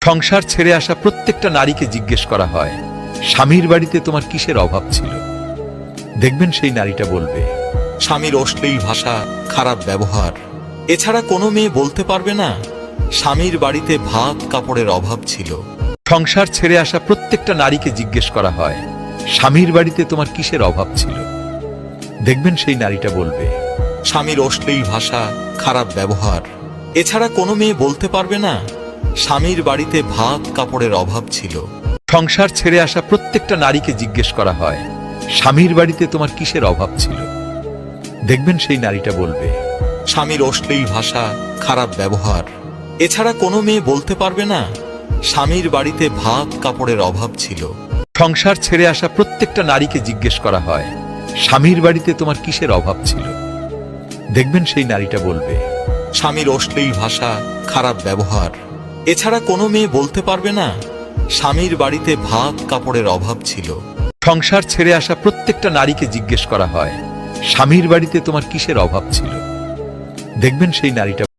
সংসার ছেড়ে আসা প্রত্যেকটা নারীকে জিজ্ঞেস করা হয়, স্বামীর বাড়িতে তোমার কিসের অভাব ছিল? দেখবেন সেই নারীটা বলবে, স্বামীর অশ্লীল ভাষা, খারাপ ব্যবহার। এছাড়া কোনো মেয়ে বলতে পারবে না স্বামীর বাড়িতে ভাত কাপড়ের অভাব ছিল। সংসার ছেড়ে আসা প্রত্যেকটা নারীকে জিজ্ঞেস করা হয়, স্বামীর বাড়িতে তোমার কিসের অভাব ছিল? দেখবেন সেই নারীটা বলবে, স্বামীর অশ্লীল ভাষা, খারাপ ব্যবহার। এছাড়া কোনো মেয়ে বলতে পারবে না স্বামীর বাড়িতে ভাত কাপড়ের অভাব ছিল। সংসার ছেড়ে আসা প্রত্যেকটা নারীকে জিজ্ঞেস করা হয়, স্বামীর বাড়িতে তোমার কিসের অভাব ছিল? দেখবেন সেই নারীটা বলবে, স্বামীর অশ্লীল ভাষা, খারাপ ব্যবহার। এছাড়া কোনো মেয়ে বলতে পারবে না স্বামীর বাড়িতে ভাত কাপড়ের অভাব ছিল। সংসার ছেড়ে আসা প্রত্যেকটা নারীকে জিজ্ঞেস করা হয়, স্বামীর বাড়িতে তোমার কিসের অভাব ছিল? দেখবেন সেই নারীটা বলবে, স্বামীর অশ্লীল ভাষা, খারাপ ব্যবহার। এছাড়া কোনো মেয়ে বলতে পারবে না স্বামীর বাড়িতে ভাত কাপড়ের অভাব ছিল। সংসার ছেড়ে আসা প্রত্যেকটা নারীকে জিজ্ঞেস করা হয়, স্বামীর বাড়িতে তোমার কিসের অভাব ছিল? দেখবেন সেই নারীটা